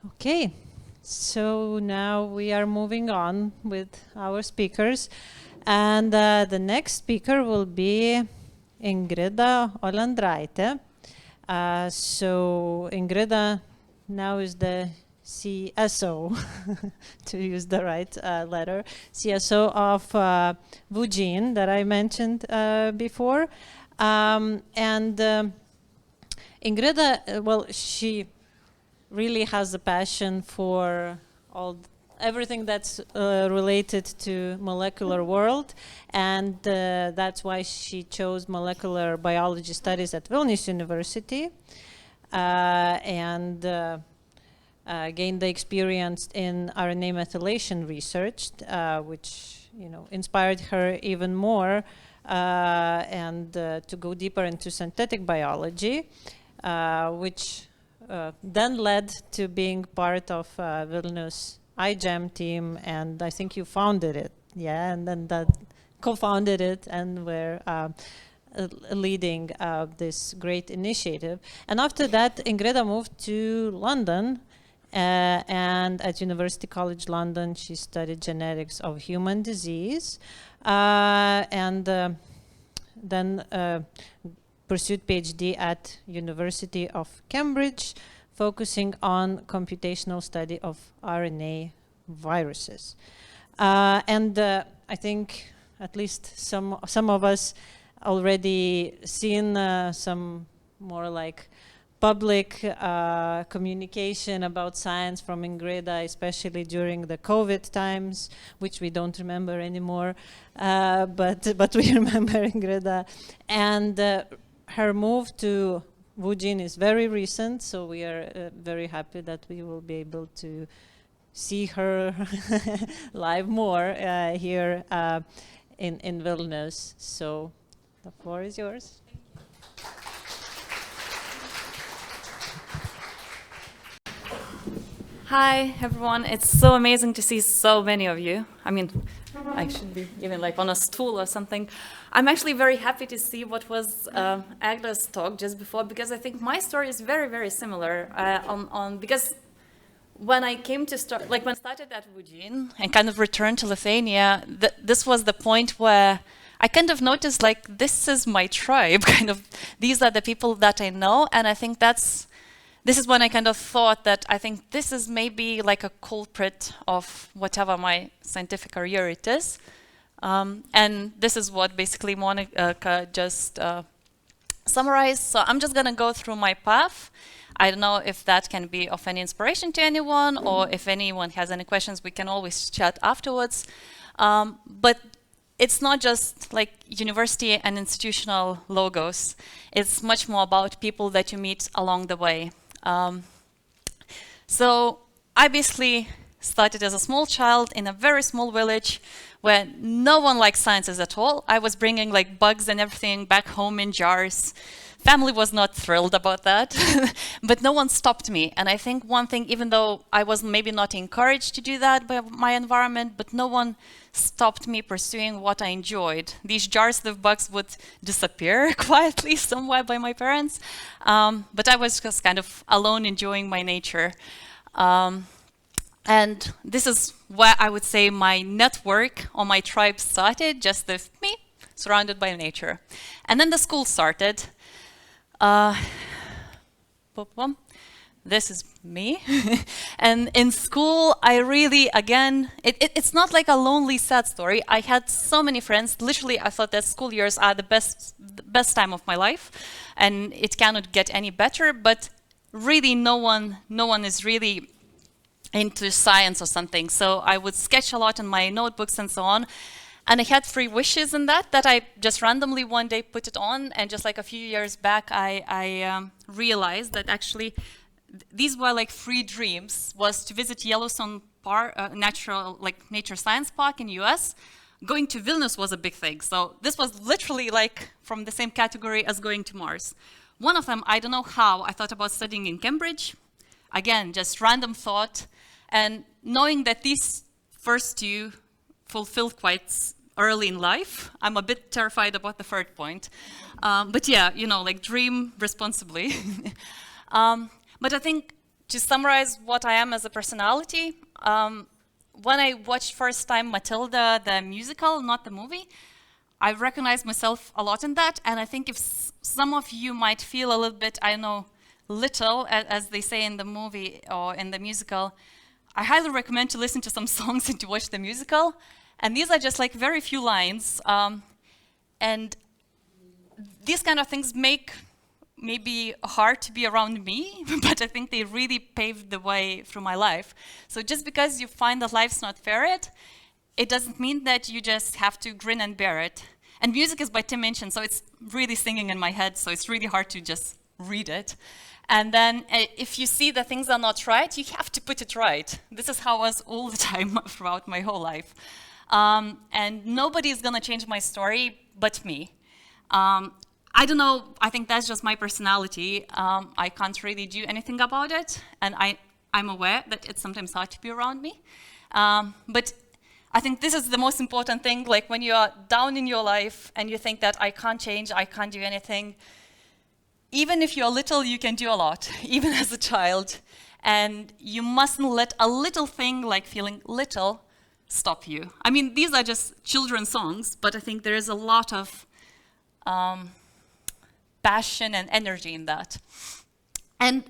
Okay, so now we are moving on with our speakers, and the next speaker will be Ingrida Olendraitė. So Ingrida now is the CSO, to use the right letter, CSO of VUGENE that I mentioned before. Ingrida, well, she really has a passion for everything that's related to molecular world, and that's why she chose molecular biology studies at Vilnius University, and gained the experience in RNA methylation research, which inspired her even more, and to go deeper into synthetic biology, which then led to being part of Vilnius iGEM team, and I think you founded it, yeah, and then that co-founded it, and were leading this great initiative. And after that, Ingrida moved to London, and at University College London, she studied genetics of human disease, and then pursued PhD at University of Cambridge, focusing on computational study of RNA viruses. And I think at least some of us already seen some more like public communication about science from Ingrida, especially during the COVID times, which we don't remember anymore, but we remember Ingrida. And her move to VUGENE is very recent, so we are very happy that we will be able to see her live more here in Vilnius. So the floor is yours. Hi, everyone. It's so amazing to see so many of you. I mean, I should be even like on a stool or something. I'm actually very happy to see what was Agla's talk just before, because I think my story is very, very similar. Because when I came to start, like when I started at VUGENE and kind of returned to Lithuania, this was the point where I kind of noticed like, this is my tribe, kind of, these are the people that I know, and I think this is when I kind of thought that I think this is maybe like a culprit of whatever my scientific career it is. And this is what basically Monica just summarized. So I'm just going to go through my path. I don't know if that can be of any inspiration to anyone, or if anyone has any questions, we can always chat afterwards. But it's not just like university and institutional logos. It's much more about people that you meet along the way. So I basically started as a small child in a very small village where no one liked sciences at all. I was bringing like bugs and everything back home in jars. Family was not thrilled about that, but no one stopped me. And I think one thing, even though I was maybe not encouraged to do that by my environment, but no one stopped me pursuing what I enjoyed. These jars of bugs would disappear quietly somewhere by my parents, but I was just kind of alone enjoying my nature. And this is where I would say my network or my tribe started, just with me, surrounded by nature. And then the school started. This is me. And in school, I really, again, it's not like a lonely, sad story. I had so many friends. Literally, I thought that school years are the best time of my life, and it cannot get any better. But really, no one is really into science or something. So I would sketch a lot in my notebooks and so on. And I had 3 wishes in that I just randomly one day put it on. And just like a few years back, I realized that actually these were like 3 dreams. Was to visit Yellowstone Park, Nature Science Park in US. Going to Vilnius was a big thing. So this was literally like from the same category as going to Mars. One of them, I don't know how, I thought about studying in Cambridge. Again, just random thought. And knowing that these first 2 fulfilled quite early in life, I'm a bit terrified about the third point. But yeah, like dream responsibly. But I think to summarize what I am as a personality, when I watched first time Matilda, the musical, not the movie, I recognized myself a lot in that. And I think if some of you might feel a little bit, I don't know, little, as they say in the movie or in the musical, I highly recommend to listen to some songs and to watch the musical. And these are just like very few lines. And these kind of things make maybe hard to be around me, but I think they really paved the way through my life. So just because you find that life's not fair, it doesn't mean that you just have to grin and bear it. And music is by Tim Minchin, so it's really singing in my head, so it's really hard to just read it. And then if you see that things are not right, you have to put it right. This is how I was all the time throughout my whole life. And nobody is gonna change my story but me. I don't know, I think that's just my personality. I can't really do anything about it, and I'm aware that it's sometimes hard to be around me. But I think this is the most important thing, like when you are down in your life and you think that I can't change, I can't do anything. Even if you're little, you can do a lot, even as a child. And you mustn't let a little thing, like feeling little, stop you. I mean, these are just children's songs, but I think there is a lot of passion and energy in that. And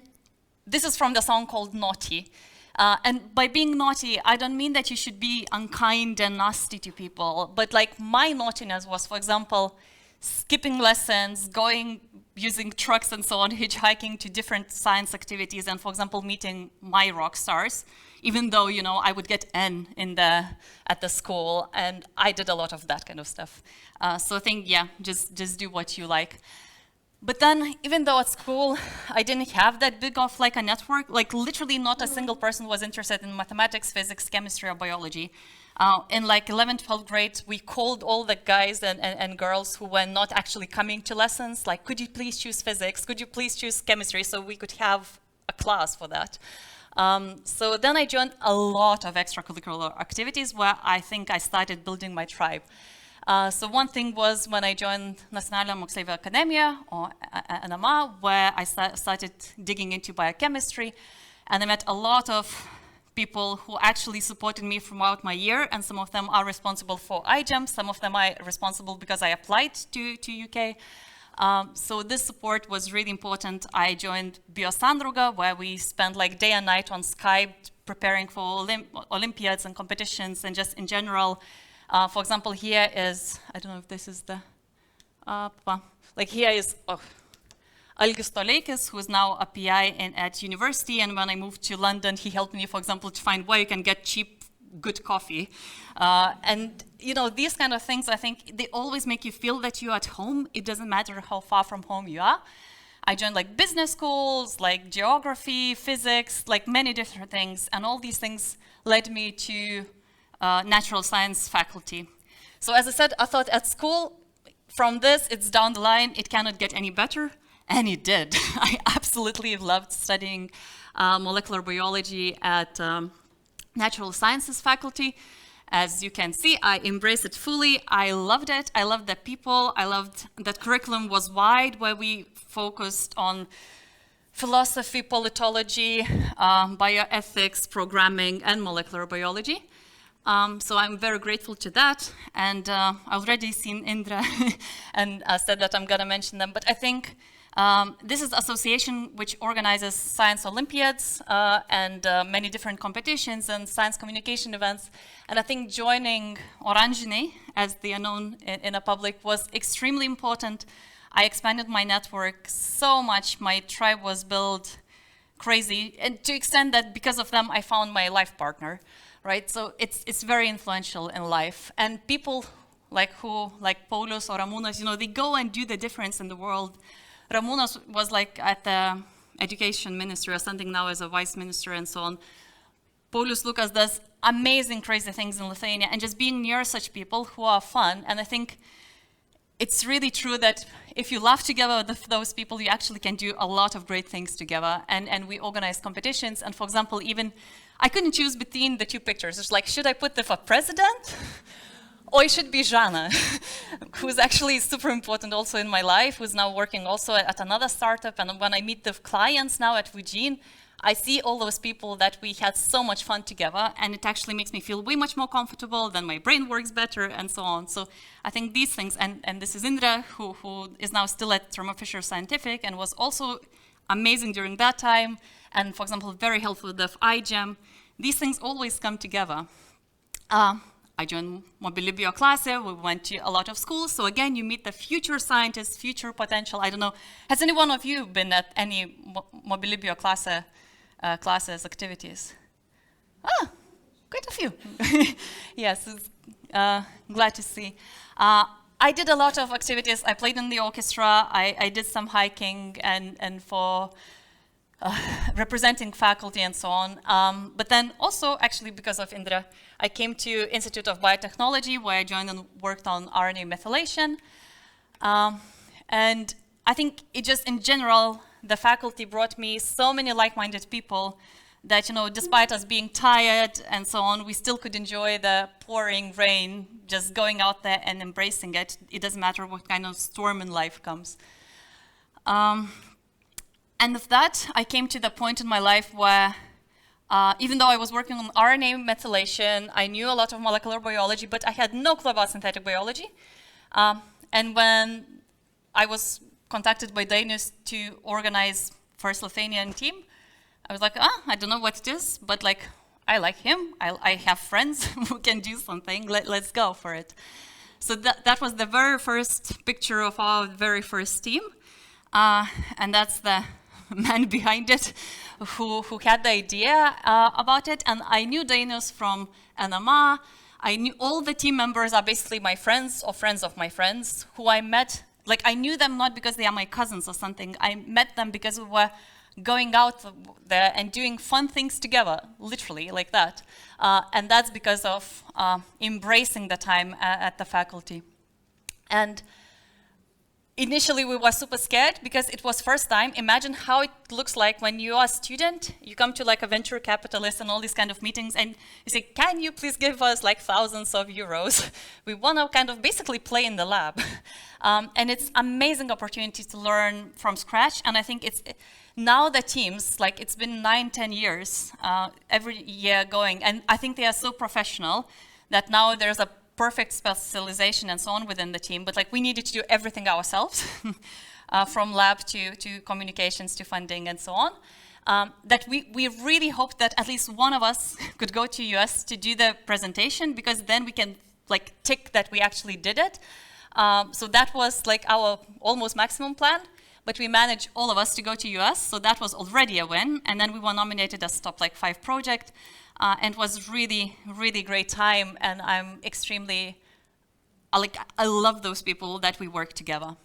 this is from the song called Naughty. And by being naughty, I don't mean that you should be unkind and nasty to people, but like my naughtiness was, for example, skipping lessons, using trucks and so on, hitchhiking to different science activities, and for example, meeting my rock stars, even though, you know, I would get N at the school, and I did a lot of that kind of stuff. So I think, yeah, just do what you like. But then, even though at school, I didn't have that big of like a network, like literally not a single person was interested in mathematics, physics, chemistry, or biology. In like 11th, 12th grade, we called all the guys and girls who were not actually coming to lessons, like, could you please choose physics? Could you please choose chemistry? So we could have a class for that. So then I joined a lot of extracurricular activities where I think I started building my tribe. So one thing was when I joined Nacionalinė Moksleivių Akademija, or NMA, where I started digging into biochemistry, and I met a lot of people who actually supported me throughout my year, and some of them are responsible for iGEM, some of them are responsible because I applied to UK. So this support was really important. I joined Biosandrauga, where we spent like day and night on Skype preparing for Olympiads and competitions, and just in general. For example, here is, I don't know if this is the, like here is Algis Toleikis, who is now a PI at university, and when I moved to London, he helped me, for example, to find where you can get cheap, good coffee. And you know, these kind of things, I think, they always make you feel that you're at home. It doesn't matter how far from home you are. I joined like business schools, like geography, physics, like many different things, and all these things led me to natural science faculty. So as I said, I thought at school, from this, it's down the line, it cannot get any better, and it did. I absolutely loved studying molecular biology at natural sciences faculty. As you can see, I embraced it fully. I loved it. I loved the people. I loved that curriculum was wide, where we focused on philosophy, politology, bioethics, programming, and molecular biology. So I'm very grateful to that, and I've already seen Indra and said that I'm gonna mention them, but I think this is an association which organizes science Olympiads and many different competitions and science communication events, and I think joining Orangine, as they are known in the public, was extremely important. I expanded my network so much, my tribe was built crazy, and to the extent that because of them I found my life partner. Right, so it's very influential in life, and people like Paulius or Ramūnas, you know, they go and do the difference in the world. Ramūnas was like at the education ministry or something now as a vice minister and so on. Paulius Lukas does amazing, crazy things in Lithuania, and just being near such people who are fun. And I think it's really true that if you laugh together with those people, you actually can do a lot of great things together. And we organize competitions, and for example, even I couldn't choose between the two pictures. It's like, should I put the for president or it should be Jana, who's actually super important also in my life, who's now working also at another startup. And when I meet the clients now at VUGENE, I see all those people that we had so much fun together, and it actually makes me feel way much more comfortable, then my brain works better, and so on. So I think these things, and this is Indra, who is now still at Thermo Fisher Scientific and was also amazing during that time, and for example, very helpful with iGEM. These things always come together. I joined LithuaniaBIO class, we went to a lot of schools, so again, you meet the future scientists, future potential. I don't know, has any one of you been at any LithuaniaBIO classes, activities? Ah, quite a few. Yes, glad to see. I did a lot of activities. I played in the orchestra, I did some hiking and for representing faculty and so on. But then also, actually, because of Indra, I came to Institute of Biotechnology, where I joined and worked on RNA methylation. And I think it just, in general, the faculty brought me so many like-minded people that, you know, despite us being tired and so on, we still could enjoy the pouring rain, just going out there and embracing it. It doesn't matter what kind of storm in life comes. And with that, I came to the point in my life where, even though I was working on RNA methylation, I knew a lot of molecular biology, but I had no clue about synthetic biology. And when I was contacted by Danish to organize first Lithuanian team, I was like, I don't know what it is, but like, I like him. I have friends who can do something. Let's go for it. So that was the very first picture of our very first team. And that's the man behind it who had the idea about it. And I knew Danish from NMA. I knew all the team members are basically my friends or friends of my friends who I met. Like, I knew them not because they are my cousins or something. I met them because we were going out there and doing fun things together, literally, like that. And that's because of embracing the time at the faculty. And initially, we were super scared because it was first time. Imagine how it looks like when you are a student, you come to like a venture capitalist and all these kind of meetings, and you say, can you please give us like thousands of euros? We want to kind of basically play in the lab. And it's amazing opportunity to learn from scratch. And I think it's now the teams, like it's been 9-10 years, every year going, and I think they are so professional that now there's a perfect specialization and so on within the team, but like we needed to do everything ourselves, from lab to communications to funding and so on, that we really hoped that at least one of us could go to US to do the presentation, because then we can like tick that we actually did it. So that was like our almost maximum plan, but we managed all of us to go to US, so that was already a win, and then we were nominated as top like 5 project. And it was really, really great time, and I'm extremely, I love those people that we work together.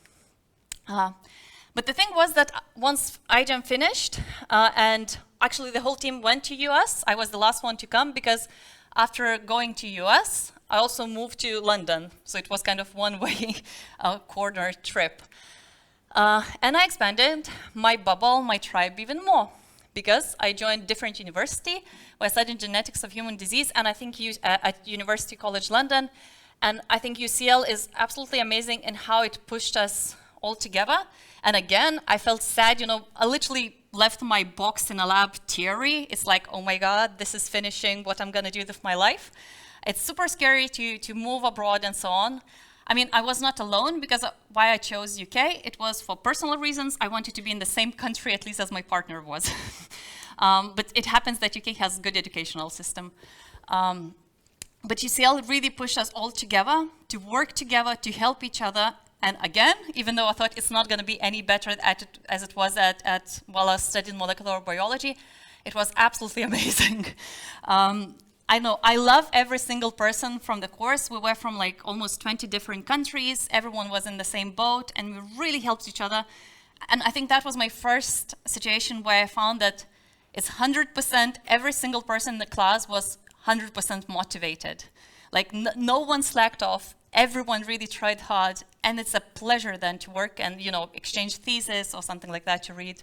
But the thing was that once iGEM finished, and actually the whole team went to US, I was the last one to come, because after going to US, I also moved to London, so it was kind of one-way corner trip. And I expanded my bubble, my tribe even more, because I joined different university where I studied genetics of human disease, and I think at University College London, and I think UCL is absolutely amazing in how it pushed us all together. And again, I felt sad, you know, I literally left my box in a lab theory. It's like, oh my God, this is finishing what I'm gonna do with my life. It's super scary to move abroad and so on. I mean, I was not alone, because why I chose UK, it was for personal reasons. I wanted to be in the same country at least as my partner was. But it happens that UK has a good educational system. But UCL really pushed us all together, to work together, to help each other. And again, even though I thought it's not going to be any better as it was while I studied molecular biology, it was absolutely amazing. I know, I love every single person from the course. We were from like almost 20 different countries. Everyone was in the same boat, and we really helped each other. And I think that was my first situation where I found that it's 100%, every single person in the class was 100% motivated. Like no one slacked off, everyone really tried hard, and it's a pleasure then to work and, you know, exchange thesis or something like that to read.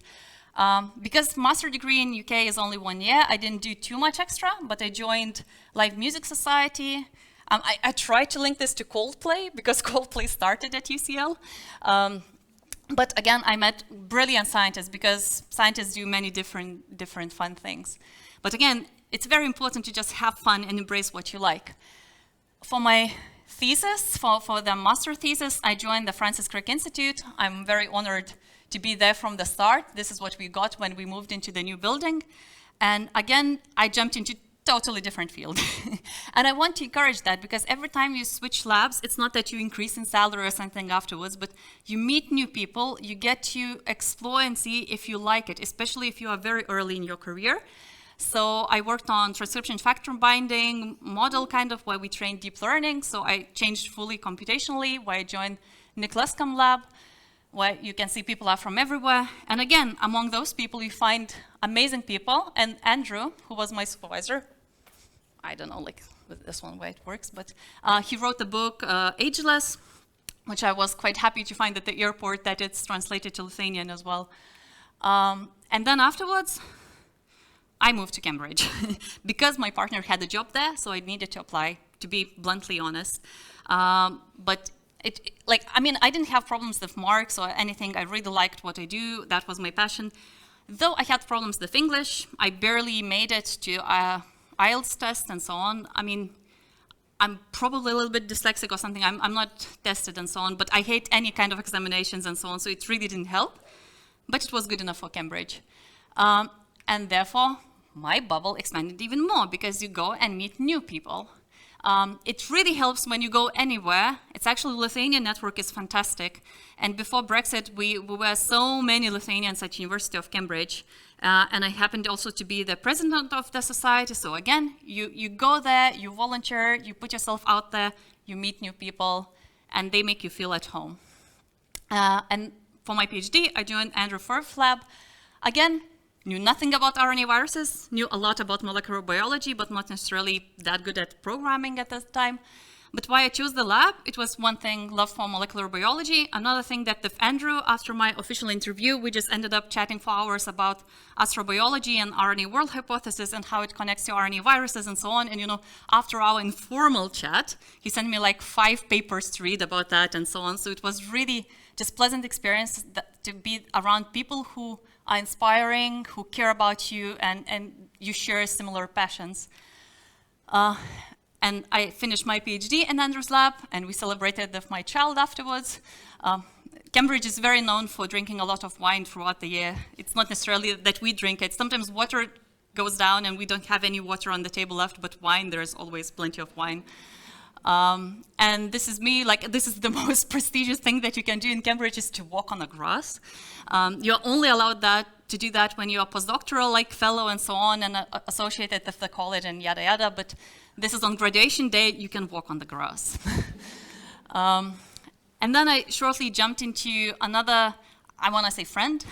Because master degree in UK is only 1 year, I didn't do too much extra, but I joined Live Music Society. I tried to link this to Coldplay because Coldplay started at UCL. But again, I met brilliant scientists because scientists do many different fun things. But again, it's very important to just have fun and embrace what you like. For my thesis, for the master thesis, I joined the Francis Crick Institute. I'm very honored to be there from the start. This is what we got when we moved into the new building. And again, I jumped into totally different field. And I want to encourage that because every time you switch labs, it's not that you increase in salary or something afterwards, but you meet new people, you get to explore and see if you like it, especially if you are very early in your career. So I worked on transcription factor binding model kind of where we trained deep learning. So I changed fully computationally, where I joined Nick Lescombe lab, where you can see people are from everywhere. And again, among those people, you find amazing people. And Andrew, who was my supervisor, I don't know like with this one where it works, but he wrote the book Ageless, which I was quite happy to find at the airport that it's translated to Lithuanian as well. And then afterwards, I moved to Cambridge because my partner had a job there, so I needed to apply, to be bluntly honest. But I didn't have problems with marks or anything. I really liked what I do. That was my passion. Though I had problems with English, I barely made it to IELTS test and so on. I mean, I'm probably a little bit dyslexic or something. I'm not tested and so on, but I hate any kind of examinations and so on, so it really didn't help. But it was good enough for Cambridge. And therefore, my bubble expanded even more because you go and meet new people. It really helps when you go anywhere. It's actually, Lithuanian network is fantastic. And before Brexit, we were so many Lithuanians at University of Cambridge. And I happened also to be the president of the society. So again, you go there, you volunteer, you put yourself out there, you meet new people, and they make you feel at home. And for my PhD, I joined Andrew Firth's lab. Again, knew nothing about RNA viruses, knew a lot about molecular biology, but not necessarily that good at programming at that time. But why I chose the lab, it was one thing, love for molecular biology. Another thing that with Andrew, after my official interview, we just ended up chatting for hours about astrobiology and RNA world hypothesis and how it connects to RNA viruses and so on. And after our informal chat, he sent me like 5 papers to read about that and so on. So it was really just pleasant experience to be around people who are inspiring, who care about you, and you share similar passions. And I finished my PhD in Andrew's lab, and we celebrated with my child afterwards. Cambridge is very known for drinking a lot of wine throughout the year. It's not necessarily that we drink it. Sometimes water goes down and we don't have any water on the table left, but wine, there's always plenty of wine. And this is me, this is the most prestigious thing that you can do in Cambridge is to walk on the grass. You're only allowed to do that when you're a postdoctoral fellow and so on and associated with the college and yada yada, but this is on graduation day, you can walk on the grass. And then I shortly jumped into another, I want to say friend,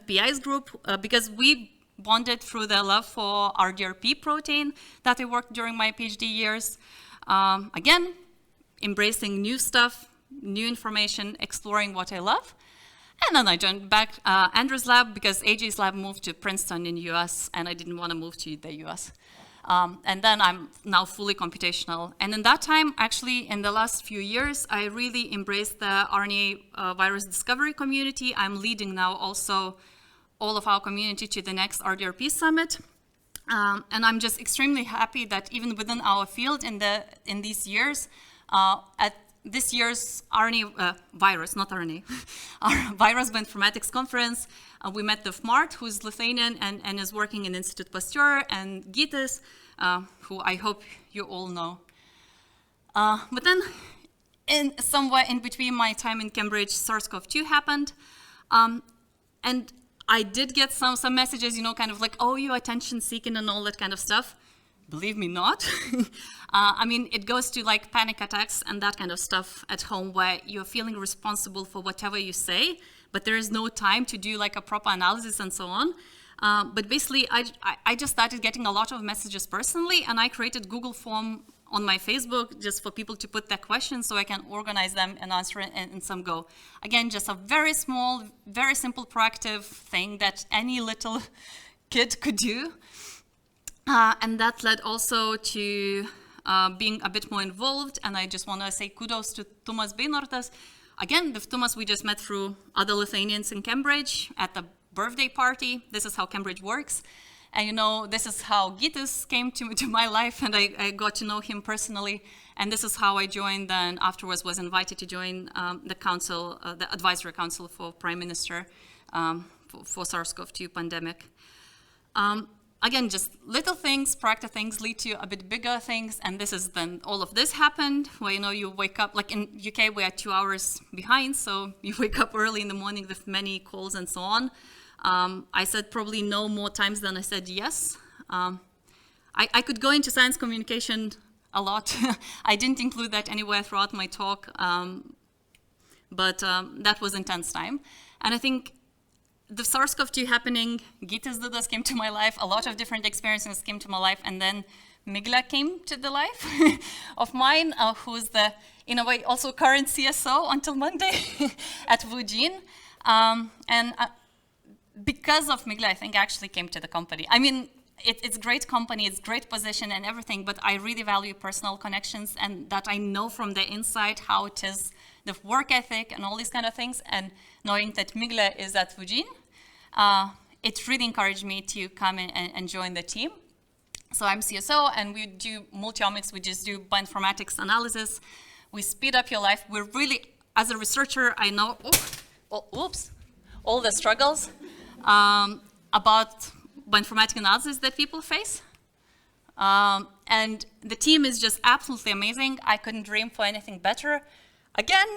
PI's group, because we bonded through the love for RDRP protein that I worked during my PhD years. Again, embracing new stuff, new information, exploring what I love. And then I joined back Andrew's lab because AJ's lab moved to Princeton in the US and I didn't want to move to the US. And then I'm now fully computational. And in that time, actually, in the last few years, I really embraced the RNA virus discovery community. I'm leading now also all of our community to the next RDRP summit. And I'm just extremely happy that even within our field in these years, at this year's RNA virus, not RNA, our virus bioinformatics conference, we met with Mart, who's Lithuanian and is working in Institut Pasteur, and Gytis, who I hope you all know. But then, somewhere in between my time in Cambridge, SARS-CoV-2 happened, and I did get some messages, kind of like, oh, you're attention-seeking and all that kind of stuff. Believe me not. I mean, it goes to panic attacks and that kind of stuff at home where you're feeling responsible for whatever you say, but there is no time to do a proper analysis and so on. But basically, I just started getting a lot of messages personally, and I created Google form on my Facebook just for people to put their questions so I can organize them and answer it in some go. Again, just a very small, very simple proactive thing that any little kid could do. And that led also to being a bit more involved. And I just want to say kudos to Tumas Beinortas. Again, with Tumas, we just met through other Lithuanians in Cambridge at the birthday party. This is how Cambridge works. And you know, this is how Gytis came to my life, and I got to know him personally. And this is how I joined, and afterwards was invited to join the council, the advisory council for Prime Minister for SARS-CoV-2 pandemic. Again, just little things, practical things lead to a bit bigger things, and this is then all of this happened, where you know you wake up, like in UK we are 2 hours behind, so you wake up early in the morning with many calls and so on. I said probably no more times than I said yes. I could go into science communication a lot. I didn't include that anywhere throughout my talk, but that was intense time. And I think the SARS-CoV-2 happening, Gytis Dudas came to my life, a lot of different experiences came to my life, and then Migla came to the life of mine, who's the, in a way, also current CSO until Monday at VUGENE. And because of Migla, I think I actually came to the company. I mean, it's great company, it's great position and everything, but I really value personal connections and that I know from the inside how it is, the work ethic and all these kind of things, and knowing that Migla is at VUGENE, it really encouraged me to come in and join the team. So I'm CSO, and we do multiomics, we just do bioinformatics analysis. We speed up your life. We're really, as a researcher, I know, all the struggles about bioinformatics analysis that people face. And the team is just absolutely amazing. I couldn't dream for anything better. Again,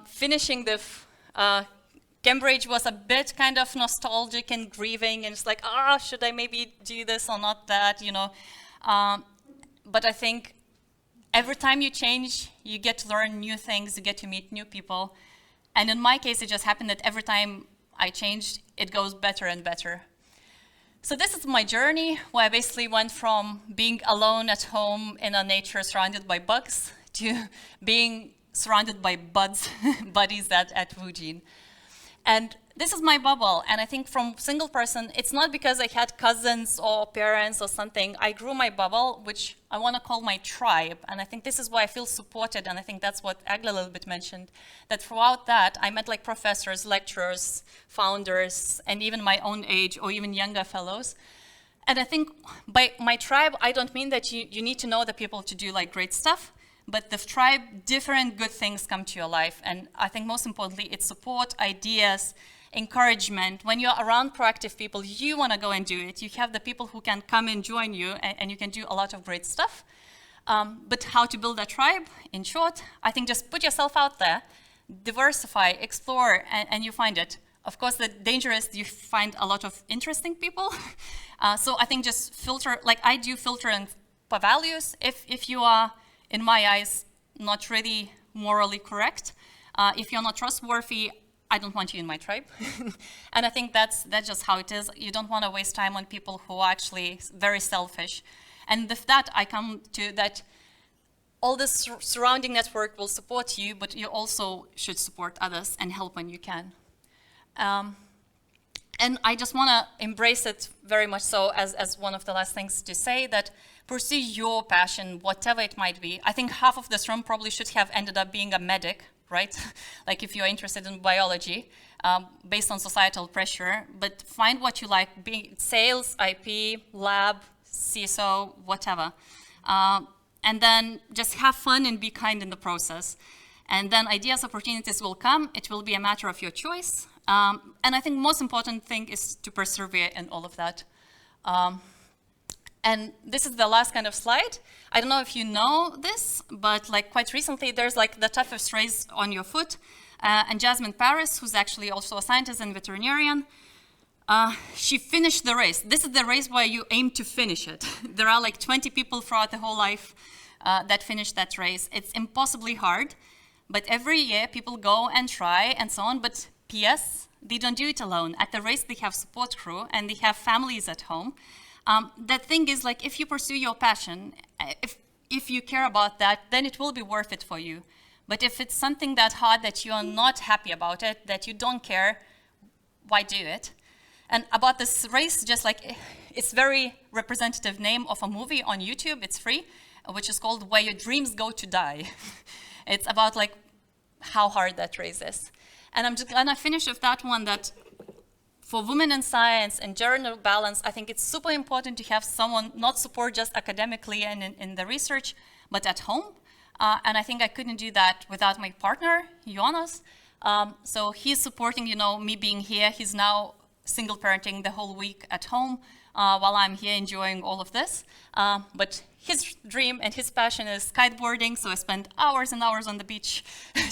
finishing the Cambridge was a bit kind of nostalgic and grieving, and it's like, should I maybe do this or not that, you know? But I think every time you change, you get to learn new things, you get to meet new people. And in my case, it just happened that every time I changed, it goes better and better. So this is my journey, where I basically went from being alone at home in a nature surrounded by bugs to being surrounded by buddies at VUGENE. And this is my bubble, and I think from single person, it's not because I had cousins or parents or something. I grew my bubble, which I want to call my tribe, and I think this is why I feel supported, and I think that's what Agla a little bit mentioned, that throughout that, I met like professors, lecturers, founders, and even my own age or even younger fellows. And I think by my tribe, I don't mean that you need to know the people to do like great stuff, but the tribe, different good things come to your life. And I think most importantly, it's support, ideas, encouragement. When you're around proactive people, you want to go and do it. You have the people who can come and join you, and you can do a lot of great stuff. But how to build a tribe, in short, I think just put yourself out there, diversify, explore, and you find it. Of course, the danger is you find a lot of interesting people. So I think just filter, like I do filter for values. If you are, in my eyes, not really morally correct, if you're not trustworthy, I don't want you in my tribe. And I think that's just how it is. You don't want to waste time on people who are actually very selfish. And with that, I come to that all this surrounding network will support you, but you also should support others and help when you can. And I just want to embrace it very much so as one of the last things to say, that pursue your passion, whatever it might be. I think half of this room probably should have ended up being a medic, right? Like if you're interested in biology, based on societal pressure, but find what you like, be it sales, IP, lab, CSO, whatever. And then just have fun and be kind in the process. And then ideas, opportunities will come. It will be a matter of your choice. And I think most important thing is to persevere in all of that. And this is the last kind of slide. I don't know if you know this, but like quite recently, there's like the toughest race on your foot. And Jasmine Paris, who's actually also a scientist and veterinarian, she finished the race. This is the race where you aim to finish it. There are like 20 people throughout the whole life that finish that race. It's impossibly hard, but every year people go and try and so on, but P.S., they don't do it alone. At the race, they have support crew and they have families at home. The thing is, like, if you pursue your passion, if you care about that, then it will be worth it for you. But if it's something that hard that you are not happy about it, that you don't care, why do it? And about this race, just like, it's very representative name of a movie on YouTube, it's free. which is called Where Your Dreams Go to Die. It's about like how hard that race is. And I'm just gonna finish with that one, that for women in science and gender balance, I think it's super important to have someone not support just academically and in the research, but at home. And I think I couldn't do that without my partner, Jonas. So he's supporting, you know, me being here. He's now single parenting the whole week at home while I'm here enjoying all of this. But his dream and his passion is kiteboarding, so I spend hours and hours on the beach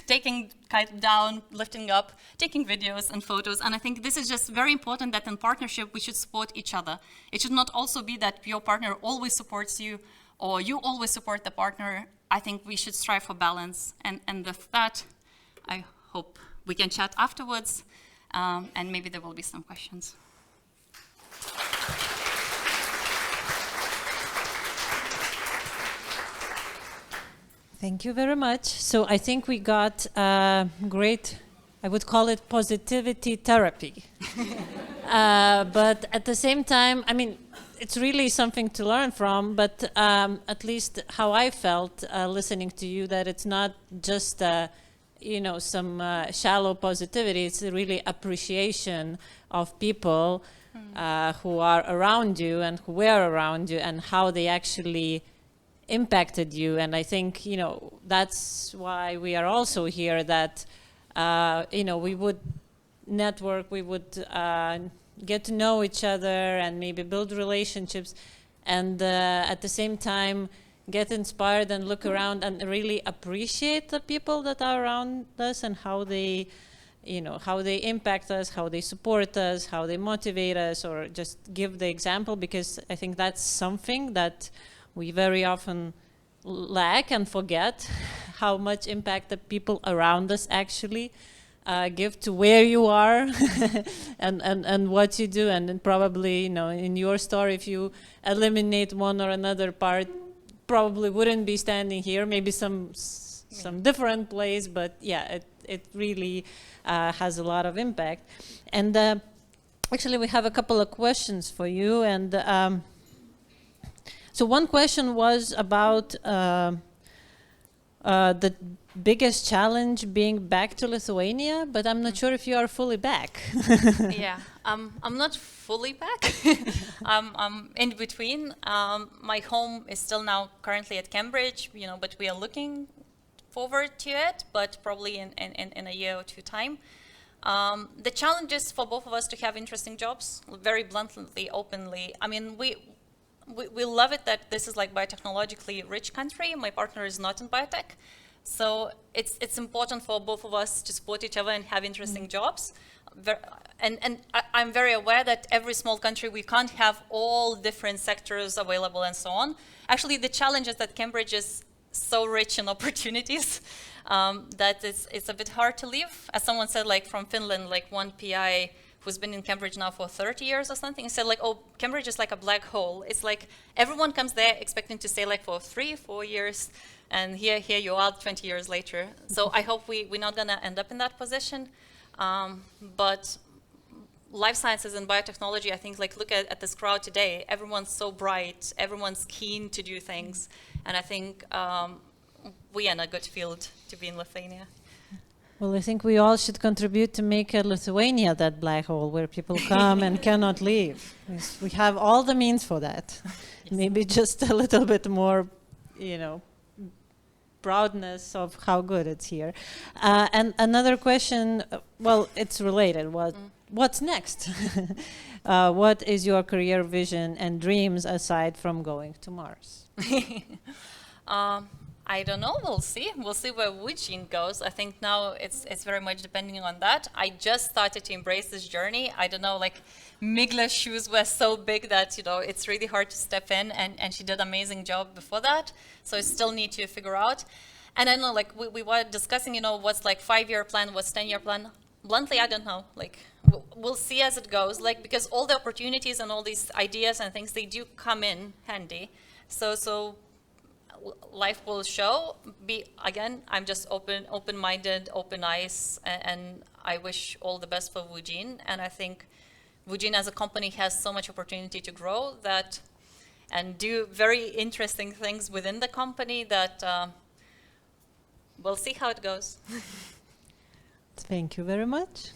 taking kite down, lifting up, taking videos and photos. And I think this is just very important that in partnership we should support each other. It should not also be that your partner always supports you or you always support the partner. I think we should strive for balance. And with that, I hope we can chat afterwards, and maybe there will be some questions. Thank you very much. So I think we got great, I would call it positivity therapy. But at the same time, I mean, it's really something to learn from, but at least how I felt listening to you, that it's not just, you know, some shallow positivity, it's really appreciation of people who are around you and who were around you and how they actually impacted you. And I think, you know, that's why we are also here, that, you know, we would network, we would get to know each other and maybe build relationships, and at the same time get inspired and look around and really appreciate the people that are around us and how they, you know, how they impact us, how they support us, how they motivate us, or just give the example, because I think that's something that we very often lack and forget, how much impact the people around us actually give to where you are and what you do. And then probably, you know, in your story, if you eliminate one or another part, probably wouldn't be standing here, maybe some different place, but yeah, it really has a lot of impact. And actually we have a couple of questions for you. And so one question was about the biggest challenge being back to Lithuania, but I'm not sure if you are fully back. Yeah, I'm not fully back. I'm in between. My home is still now currently at Cambridge, you know, but we are looking forward to it, but probably in a year or two time. The challenge is for both of us to have interesting jobs, very bluntly, openly. I mean, we love it that this is like biotechnologically rich country. My partner is not in biotech. So it's important for both of us to support each other and have interesting jobs. And I'm very aware that every small country, we can't have all different sectors available and so on. Actually, the challenge is that Cambridge is so rich in opportunities that it's a bit hard to leave. As someone said, like from Finland, like one PI who's been in Cambridge now for 30 years or something, he said like, oh, Cambridge is like a black hole. It's like everyone comes there expecting to stay like for 3-4 years, and here you are 20 years later. So I hope we're not gonna end up in that position. But life sciences and biotechnology, I think, like look at this crowd today, everyone's so bright, everyone's keen to do things. And I think we are in a good field to be in Lithuania. Well, I think we all should contribute to make Lithuania that black hole where people come and cannot leave. We have all the means for that. Yes. Maybe just a little bit more, you know, proudness of how good it's here. And another question, well, it's related. What's next? What is your career vision and dreams aside from going to Mars? I don't know, we'll see. We'll see where VUGENE goes. I think now it's very much depending on that. I just started to embrace this journey. I don't know, like Migla's shoes were so big that, you know, it's really hard to step in, and she did an amazing job before that. So I still need to figure out. And I know, like we were discussing, you know, what's like 5-year plan, what's 10-year plan. Bluntly, I don't know. Like we'll see as it goes, like because all the opportunities and all these ideas and things, they do come in handy. So life will show. Again, I'm just open-minded, open eyes, and I wish all the best for VUGENE. And I think VUGENE as a company has so much opportunity to grow that and do very interesting things within the company that we'll see how it goes. Thank you very much.